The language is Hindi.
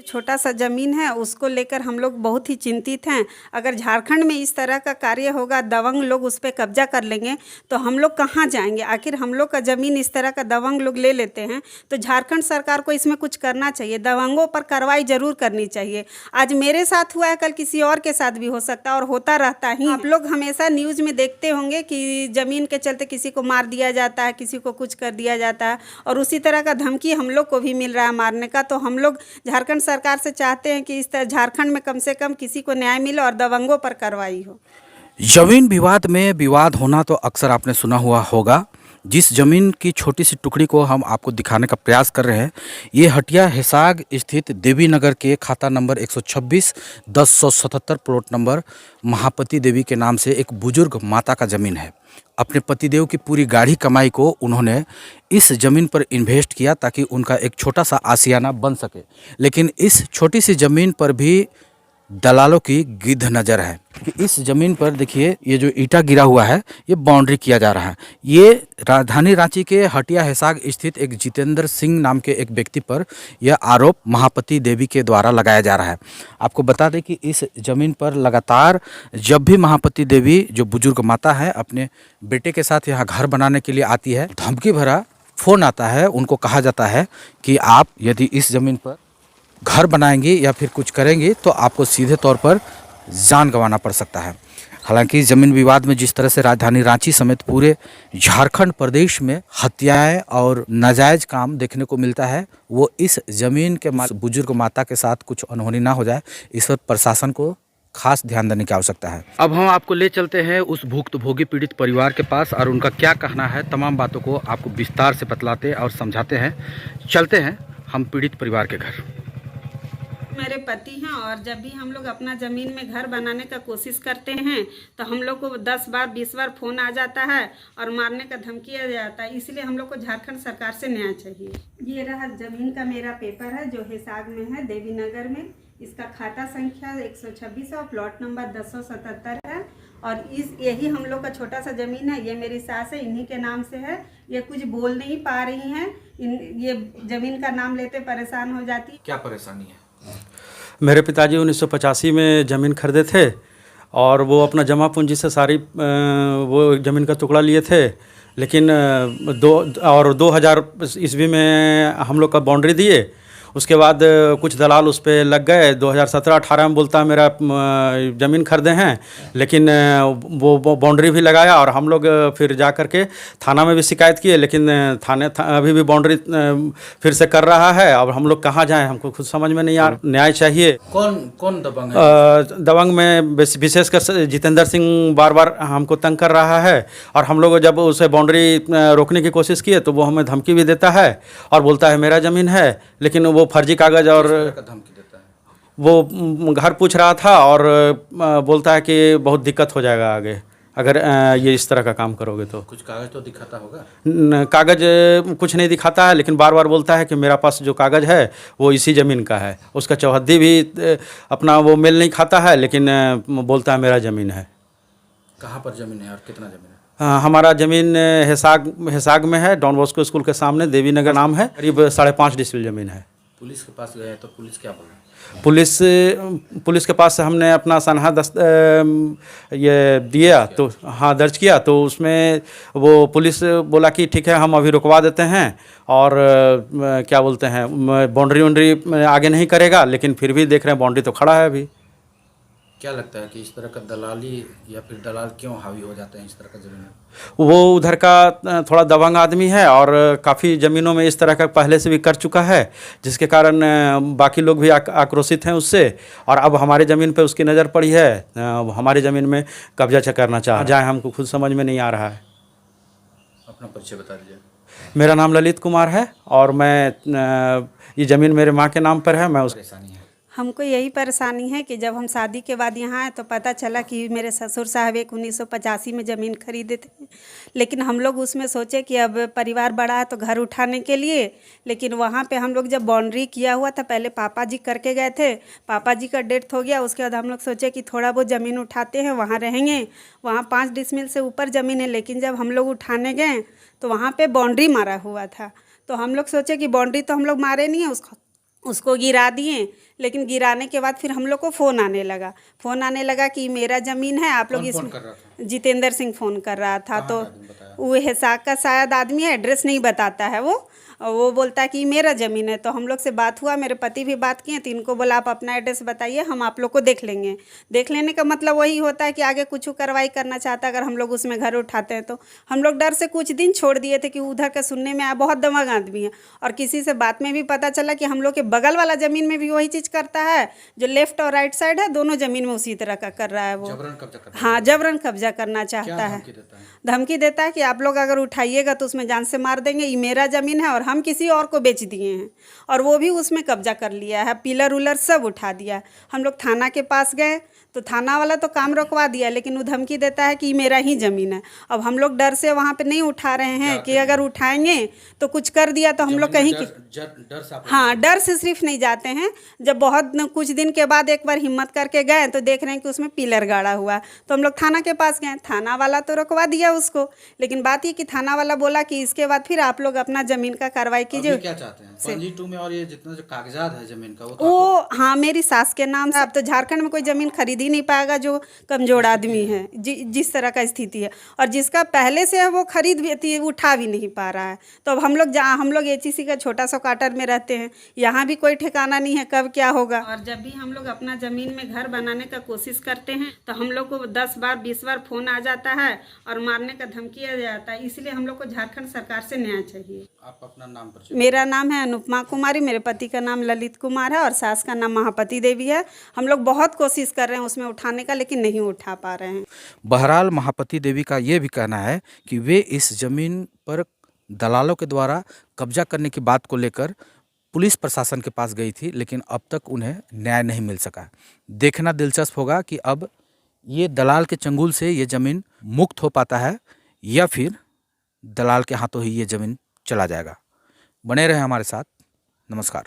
छोटा सा ज़मीन है, उसको लेकर हम लोग बहुत ही चिंतित हैं। अगर झारखंड में इस तरह का कार्य होगा, दबंग लोग उस पे कब्जा कर लेंगे, तो हम लोग कहाँ जाएंगे? आखिर हम लोग का ज़मीन इस तरह का दबंग लोग ले लेते हैं, तो झारखंड सरकार को इसमें कुछ करना चाहिए। दबंगों पर कार्रवाई ज़रूर करनी चाहिए। आज मेरे साथ हुआ है, कल किसी और के साथ भी हो सकता है और होता रहता ही। आप लोग हमेशा न्यूज़ में देखते होंगे कि ज़मीन के चलते किसी को मार दिया जाता है, किसी को कुछ कर दिया जाता है, और उसी तरह का धमकी हम लोग को भी मिल रहा है मारने का। तो हम लोग झारखंड सरकार से चाहते हैं कि इस तरह झारखंड में कम से कम किसी को न्याय मिले और दबंगों पर कार्रवाई हो। जमीन विवाद में विवाद होना तो अक्सर आपने सुना हुआ होगा। जिस जमीन की छोटी सी टुकड़ी को हम आपको दिखाने का प्रयास कर रहे हैं, ये हटिया हिसाग स्थित देवी नगर के खाता नंबर 126 1077 प्लॉट नंबर महापति देवी के नाम से एक बुजुर्ग माता का ज़मीन है। अपने पतिदेव की पूरी गाढ़ी कमाई को उन्होंने इस ज़मीन पर इन्वेस्ट किया ताकि उनका एक छोटा सा आशियाना बन सके। लेकिन इस छोटी सी ज़मीन पर भी दलालों की गिद्ध नज़र है कि इस ज़मीन पर देखिए, ये जो ईंटा गिरा हुआ है, ये बाउंड्री किया जा रहा है। ये राजधानी रांची के हटिया हिसाग स्थित एक जितेंद्र सिंह नाम के एक व्यक्ति पर यह आरोप महापति देवी के द्वारा लगाया जा रहा है। आपको बता दें कि इस ज़मीन पर लगातार जब भी महापति देवी, जो बुजुर्ग माता है, अपने बेटे के साथ यहाँ घर बनाने के लिए आती है, धमकी भरा फ़ोन आता है। उनको कहा जाता है कि आप यदि इस ज़मीन पर घर बनाएंगे या फिर कुछ करेंगे तो आपको सीधे तौर पर जान गंवाना पड़ सकता है। हालांकि ज़मीन विवाद में जिस तरह से राजधानी रांची समेत पूरे झारखंड प्रदेश में हत्याएं और नाजायज़ काम देखने को मिलता है, वो इस ज़मीन के बुजुर्ग माता के साथ कुछ अनहोनी ना हो जाए, इस पर प्रशासन को खास ध्यान देने की आवश्यकता है। अब हम आपको ले चलते हैं उस भुक्तभोगी पीड़ित परिवार के पास और उनका क्या कहना है, तमाम बातों को आपको विस्तार से बतलाते और समझाते हैं। चलते हैं हम पीड़ित परिवार के घर। मेरे पति हैं, और जब भी हम लोग अपना ज़मीन में घर बनाने का कोशिश करते हैं तो हम लोग को 10 बार 20 बार फ़ोन आ जाता है और मारने का धमकी आ जाता है। इसलिए हम लोग को झारखंड सरकार से न्याय चाहिए। ये रहा ज़मीन का मेरा पेपर है जो हिसाग में है, देवी नगर में। इसका खाता संख्या 126 और प्लॉट नंबर 1077 है। और यही हम लोग का छोटा सा ज़मीन है। ये मेरी सास है, इन्हीं के नाम से है। ये कुछ बोल नहीं पा रही हैं, ये ज़मीन का नाम लेते परेशान हो जाती। क्या परेशानी है? मेरे पिताजी 1985 में ज़मीन खरीदे थे और वो अपना जमा पूंजी से सारी वो ज़मीन का टुकड़ा लिए थे। लेकिन 2000 ईस्वी में हम लोग का बाउंड्री दिए। उसके बाद कुछ दलाल उस पर लग गए। 2017-18 में बोलता है मेरा ज़मीन खरीदे हैं, लेकिन वो बाउंड्री भी लगाया और हम लोग फिर जा कर के थाना में भी शिकायत किए, लेकिन अभी भी बाउंड्री फिर से कर रहा है। अब हम लोग कहाँ जाएं, हमको खुद समझ में नहीं आ रहा। न्याय चाहिए। कौन दबंग है? दबंग में विशेषकर जितेंद्र सिंह बार बार हमको तंग कर रहा है, और हम लोग जब उसे बाउंड्री रोकने की कोशिश किए तो वो हमें धमकी भी देता है और बोलता है मेरा ज़मीन है, लेकिन वो फर्जी कागज़ और धमकी देता है। वो घर पूछ रहा था और बोलता है कि बहुत दिक्कत हो जाएगा आगे अगर ये इस तरह का काम करोगे तो। कुछ कागज़ तो दिखाता होगा? कागज़ कुछ नहीं दिखाता है, लेकिन बार बार बोलता है कि मेरा पास जो कागज़ है वो इसी ज़मीन का है। उसका चौहद्दी भी अपना वो मेल नहीं खाता है, लेकिन बोलता है मेरा ज़मीन है। कहाँ पर ज़मीन है और कितना ज़मीन है? हमारा ज़मीन हिसाग में है, डॉन बॉस्को स्कूल के सामने, देवी नगर नाम है। करीब 5.5 डिसमिल ज़मीन है। पुलिस के पास गए तो पुलिस क्या बोला? पुलिस के पास हमने अपना सनहा ये दिया तो हाँ दर्ज किया, तो उसमें वो पुलिस बोला कि ठीक है हम अभी रुकवा देते हैं और क्या बोलते हैं बाउंड्री आगे नहीं करेगा, लेकिन फिर भी देख रहे हैं बाउंड्री तो खड़ा है अभी। क्या लगता है कि इस तरह का दलाली या फिर दलाल क्यों हावी हो जाते हैं इस तरह का ज़मीन में? वो उधर का थोड़ा दबंग आदमी है और काफ़ी ज़मीनों में इस तरह का पहले से भी कर चुका है, जिसके कारण बाकी लोग भी आक्रोशित हैं उससे। और अब हमारे ज़मीन पे उसकी नज़र पड़ी है, हमारी ज़मीन में कब्जा करना चाह जाए, हमको खुद समझ में नहीं आ रहा है। अपना परिचय बता दीजिए। मेरा नाम ललित कुमार है और मैं ये ज़मीन मेरे माँ के नाम पर है। मैं उस परेशानी है, हमको यही परेशानी है कि जब हम शादी के बाद यहाँ आए तो पता चला कि मेरे ससुर साहब एक 1985 में ज़मीन खरीदे थे। लेकिन हम लोग उसमें सोचे कि अब परिवार बड़ा है तो घर उठाने के लिए, लेकिन वहाँ पे हम लोग जब बाउंड्री किया हुआ था, पहले पापा जी करके गए थे, पापा जी का डेथ हो गया। उसके बाद हम लोग सोचे कि थोड़ा बहुत ज़मीन उठाते हैं, वहाँ रहेंगे। वहाँ 5 डिसमिल से ऊपर ज़मीन है, लेकिन जब हम लोग उठाने गए तो वहाँ पर बाउंड्री मारा हुआ था। तो हम लोग सोचे कि बाउंड्री तो हम लोग मारे नहीं है, उसको उसको गिरा दिए। लेकिन गिराने के बाद फिर हम लोग को फ़ोन आने लगा कि मेरा ज़मीन है, आप लोग इसमें। जितेंद्र सिंह फ़ोन कर रहा था। तो वो हिसाब का शायद आदमी है, एड्रेस नहीं बताता है वो बोलता है कि मेरा ज़मीन है। तो हम लोग से बात हुआ, मेरे पति भी बात किए, तो इनको बोला आप अपना एड्रेस बताइए, हम आप लोग को देख लेंगे। देख लेने का मतलब वही होता है कि आगे कुछ कार्रवाई करना चाहता है अगर हम लोग उसमें घर उठाते हैं तो। हम लोग डर से कुछ दिन छोड़ दिए थे कि उधर का सुनने में आया बहुत दमंग आदमी है, और किसी से बात में भी पता चला कि हम लोग के बगल वाला ज़मीन में भी वही चीज़ करता है, जो लेफ्ट और राइट साइड है दोनों ज़मीन में उसी तरह का कर रहा है वो। हाँ, जबरन कब्जा करना चाहता है। धमकी देता है कि आप लोग अगर उठाइएगा तो उसमें जान से मार देंगे, ये मेरा ज़मीन है और हम किसी और को बेच दिए हैं। और वो भी उसमें कब्जा कर लिया है, पिलर उलर सब उठा दिया। हम लोग थाना के पास गए तो थाना वाला तो काम रोकवा दिया, लेकिन वो धमकी देता है कि ये मेरा ही ज़मीन है। अब हम लोग डर से वहाँ पे नहीं उठा रहे हैं कि अगर उठाएंगे तो कुछ कर दिया तो हम लोग कहीं की। हाँ, डर से सिर्फ नहीं जाते हैं। जब बहुत कुछ दिन के बाद एक बार हिम्मत करके गए तो देख रहे हैं कि उसमें पिलर गाड़ा हुआ, तो हम लोग थाना के पास गए। थाना वाला तो रुकवा दिया उसको, लेकिन बात ये कि थाना वाला बोला कि इसके बाद फिर आप लोग अपना ज़मीन का कार्रवाई कीजिए। क्या चाहते हैं पंजी 2 में? और ये जितना जो कागजात है ज़मीन का वो हाँ, मेरी सास के नाम है। अब तो झारखंड में कोई ज़मीन खरीद ही नहीं पाएगा जो कमजोर आदमी है, जिस तरह का स्थिति है। और जिसका पहले से है वो खरीद भी उठा भी नहीं पा रहा है। तो अब हम लोग एचईसी का छोटा सा क्वार्टर में रहते हैं, यहाँ भी कोई ठिकाना नहीं है कब क्या होगा। और जब भी हम लोग अपना ज़मीन में घर बनाने का कोशिश करते हैं तो हम लोग को 10 बार 20 बार फ़ोन आ जाता है और मारने का धमकी आ जाता है। इसलिए हम लोग को झारखंड सरकार से न्याय चाहिए। आप अपना नाम पर? मेरा नाम है अनुपमा कुमारी, मेरे पति का नाम ललित कुमार है और सास का नाम महापति देवी है। हम लोग बहुत कोशिश कर रहे हैं उसमें उठाने का, लेकिन नहीं उठा पा रहे हैं। बहरहाल महापति देवी का ये भी कहना है कि वे इस ज़मीन पर दलालों के द्वारा कब्जा करने की बात को लेकर पुलिस प्रशासन के पास गई थी, लेकिन अब तक उन्हें न्याय नहीं मिल सका। देखना दिलचस्प होगा कि अब ये दलाल के चंगुल से ये ज़मीन मुक्त हो पाता है या फिर दलाल के हाथों ही ये ज़मीन चला जाएगा। बने रहे हमारे साथ। नमस्कार।